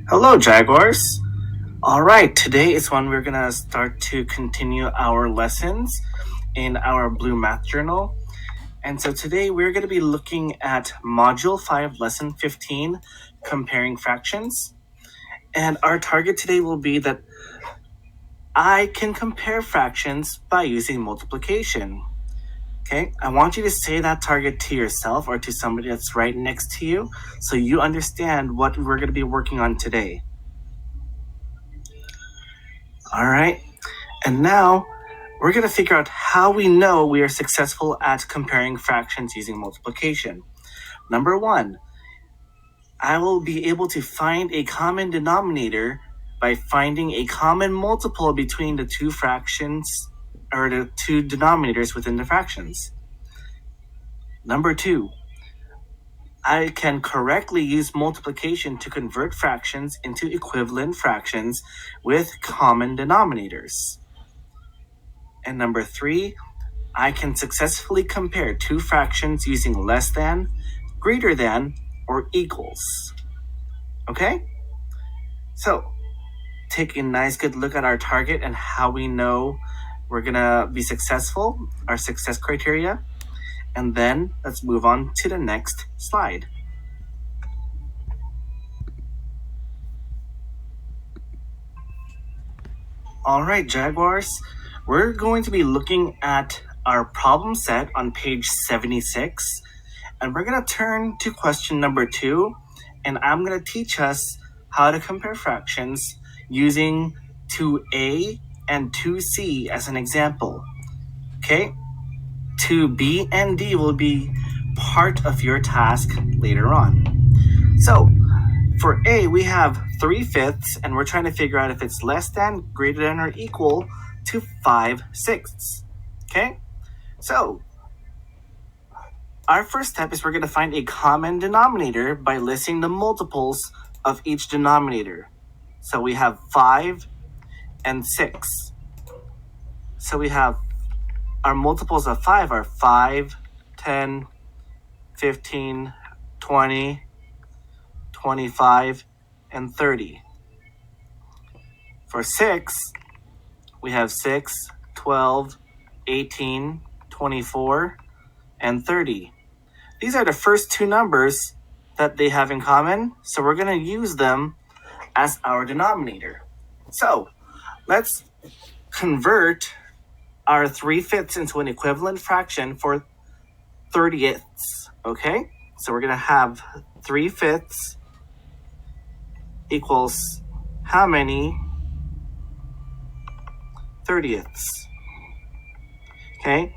Hello, Jaguars. All right, today is when we're gonna start to continue our lessons in our Blue Math Journal. And so today we're gonna be looking at Module 5, Lesson 15, Comparing Fractions. And our target today will be that I can compare fractions by using multiplication. Okay, I want you to say that target to yourself or to somebody that's right next to you so you understand what we're gonna be working on today. All right, and now we're going to figure out how we know we are successful at comparing fractions using multiplication. Number one, I will be able to find a common denominator by finding a common multiple between the two fractions or the two denominators within the fractions. Number two, I can correctly use multiplication to convert fractions into equivalent fractions with common denominators. And number three, I can successfully compare two fractions using less than, greater than, or equals. Okay? So, take a nice good look at our target and how we know we're gonna be successful, our success criteria, and then let's move on to the next slide. All right, Jaguars, we're going to be looking at our problem set on page 76, and we're going to turn to question number 2, and I'm going to teach us how to compare fractions using 2a and 2c as an example. Okay? 2b and d will be part of your task later on. So, for A, we have 3/5, and we're trying to figure out if it's less than, greater than, or equal to 5/6. Okay? So, our first step is we're going to find a common denominator by listing the multiples of each denominator. So we have 5 and 6. So we have our multiples of 5 are 5, 10, 15, 20, 25, and 30. For 6, we have 6, 12, 18, 24, and 30. These are the first two numbers that they have in common, so we're going to use them as our denominator. So let's convert our 3/5 into an equivalent fraction for 30ths, okay? So we're going to have 3/5 equals how many 30ths? Okay?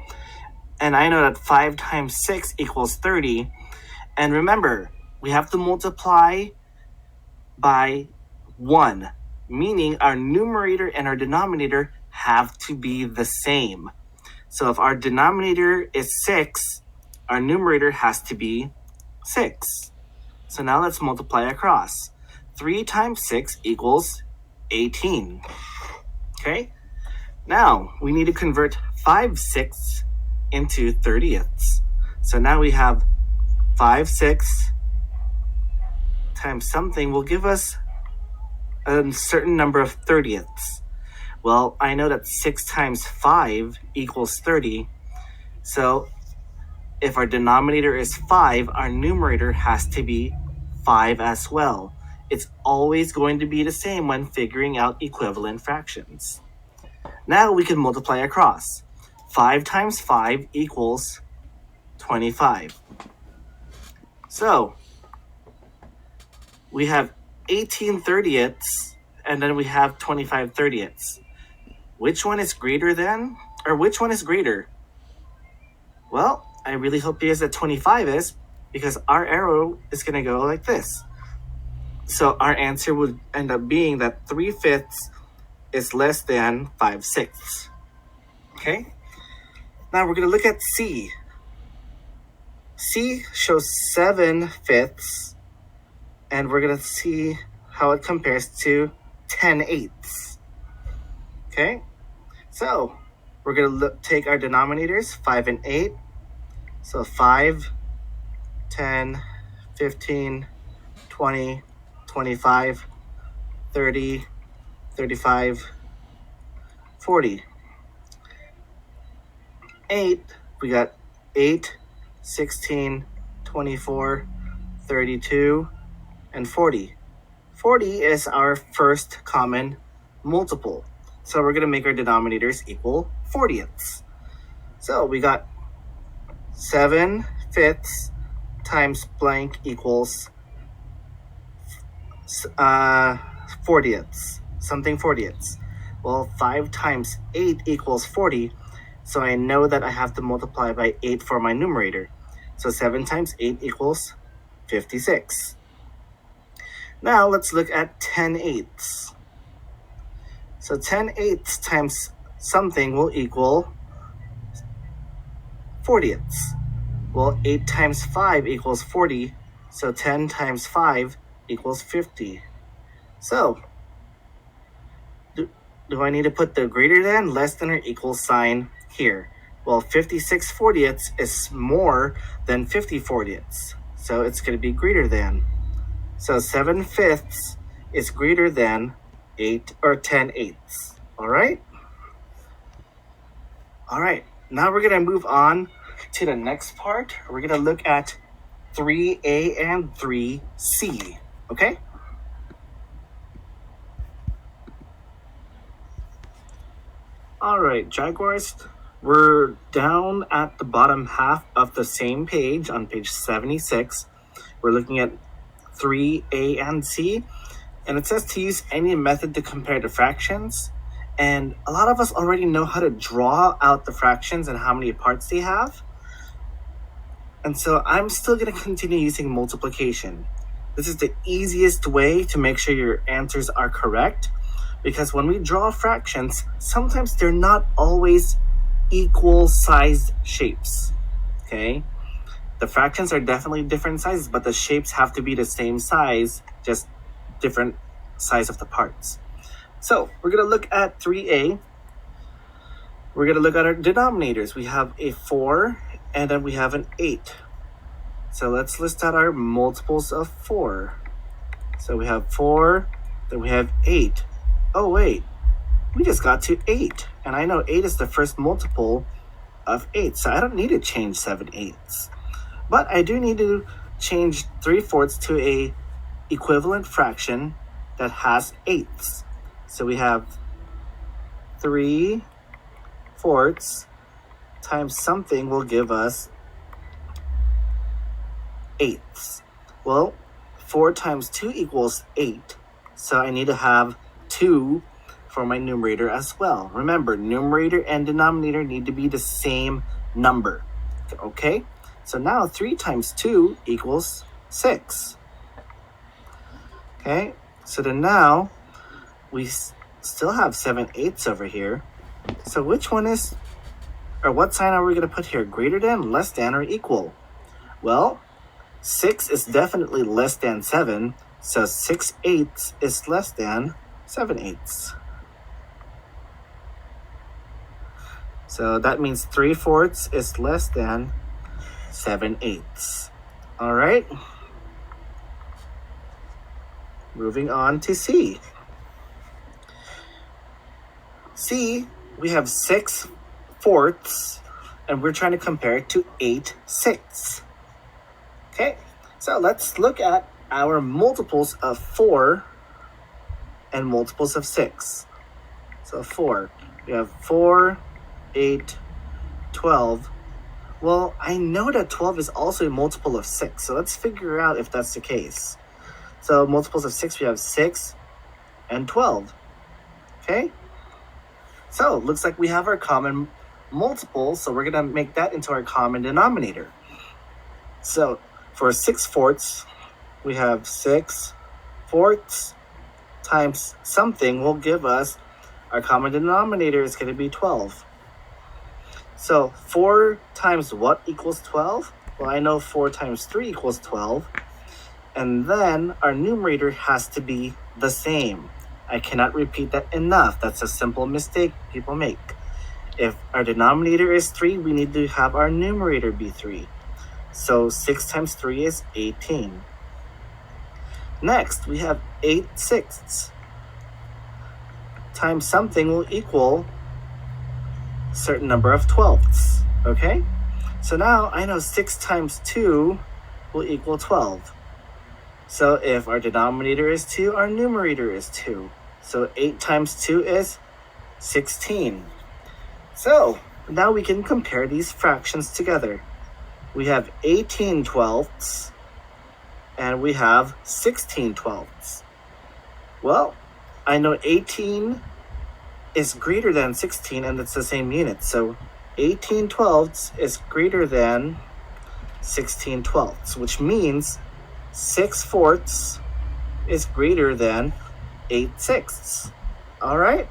And I know that 5 times 6 equals 30. And remember, we have to multiply by 1, meaning our numerator and our denominator have to be the same. So if our denominator is 6, our numerator has to be 6. So now let's multiply across. 3 times 6 equals 18. Okay? Now we need to convert 5/6 into 30ths. So now we have 5/6 times something will give us a certain number of 30ths. Well, I know that 6 times 5 equals 30. So if our denominator is 5, our numerator has to be 5 as well. It's always going to be the same when figuring out equivalent fractions. Now we can multiply across. 5 times 5 equals 25. So we have 18 30ths, and then we have 25 30ths. Which one is greater than, or which one is greater? Well, I really hope you guys that 25 is, because our arrow is going to go like this. So our answer would end up being that 3/5 is less than 5/6. Okay? Now we're going to look at C. C shows 7/5, and we're going to see how it compares to 10/8. Okay? So we're going to take our denominators, 5 and 8. So 5, 10, 15, 20, 25. 30, 35, 40. 8, we got 8, 16, 24, 32, and 40. 40 is our first common multiple. So we're going to make our denominators equal 40ths. So we got 7/5 times blank equals 40ths, something 40ths. Well, 5 times 8 equals 40, so I know that I have to multiply by 8 for my numerator. So 7 times 8 equals 56. Now let's look at 10/8. So 10/8 times something will equal 40ths. Well, 8 times 5 equals 40, so 10 times 5 equals 50. So, do I need to put the greater than, less than, or equal sign here? Well, 56/40ths is more than 50/40ths, so it's going to be greater than. So 7/5 is greater than 8 or 10/8. All right? All right, now we're going to move on to the next part. We're going to look at 3a and 3c, okay? All right, Jaguars, we're down at the bottom half of the same page on page 76. We're looking at 3a and c, and it says to use any method to compare the fractions. And a lot of us already know how to draw out the fractions and how many parts they have. And so I'm still going to continue using multiplication. This is the easiest way to make sure your answers are correct, because when we draw fractions, sometimes they're not always equal sized shapes, okay? The fractions are definitely different sizes, but the shapes have to be the same size, just different size of the parts. So we're going to look at 3a. We're going to look at our denominators. We have a 4, and then we have an 8. So let's list out our multiples of 4. So we have 4, then we have 8. Oh wait, we just got to 8. And I know 8 is the first multiple of 8, so I don't need to change 7/8. But I do need to change 3/4 to a equivalent fraction that has 8ths. So we have 3/4 times something will give us 8ths. Well, 4 times 2 equals 8. So I need to have 2 for my numerator as well. Remember, numerator and denominator need to be the same number. Okay? So now 3 times 2 equals 6. Okay? So then now we still have 7/8 over here. So which one is, or what sign are we going to put here? Greater than, less than, or equal? Well, 6 is definitely less than 7, so 6/8 is less than 7/8. So that means 3/4 is less than 7/8. All right. Moving on to C. C, we have 6/4, and we're trying to compare it to 8/6. Okay, so let's look at our multiples of 4 and multiples of 6. So 4, we have 4, 8, 12. Well, I know that 12 is also a multiple of 6, so let's figure out if that's the case. So multiples of 6, we have 6 and 12. Okay? So looks like we have our common multiple, so we're going to make that into our common denominator. So for 6/4, we have 6/4 times something will give us, our common denominator is going to be 12. So 4 times what equals 12? Well, I know 4 times 3 equals 12. And then our numerator has to be the same. I cannot repeat that enough. That's a simple mistake people make. If our denominator is 3, we need to have our numerator be 3. So 6 times 3 is 18. Next, we have 8/6. times something will equal a certain number of twelfths, okay? So now I know 6 times 2 will equal 12. So if our denominator is 2, our numerator is 2. So 8 times 2 is 16. So now we can compare these fractions together. We have 18 twelfths and we have 16 twelfths. Well, I know 18 is greater than 16 and it's the same unit. So 18 twelfths is greater than 16 twelfths, which means 6 fourths is greater than 8 sixths. All right?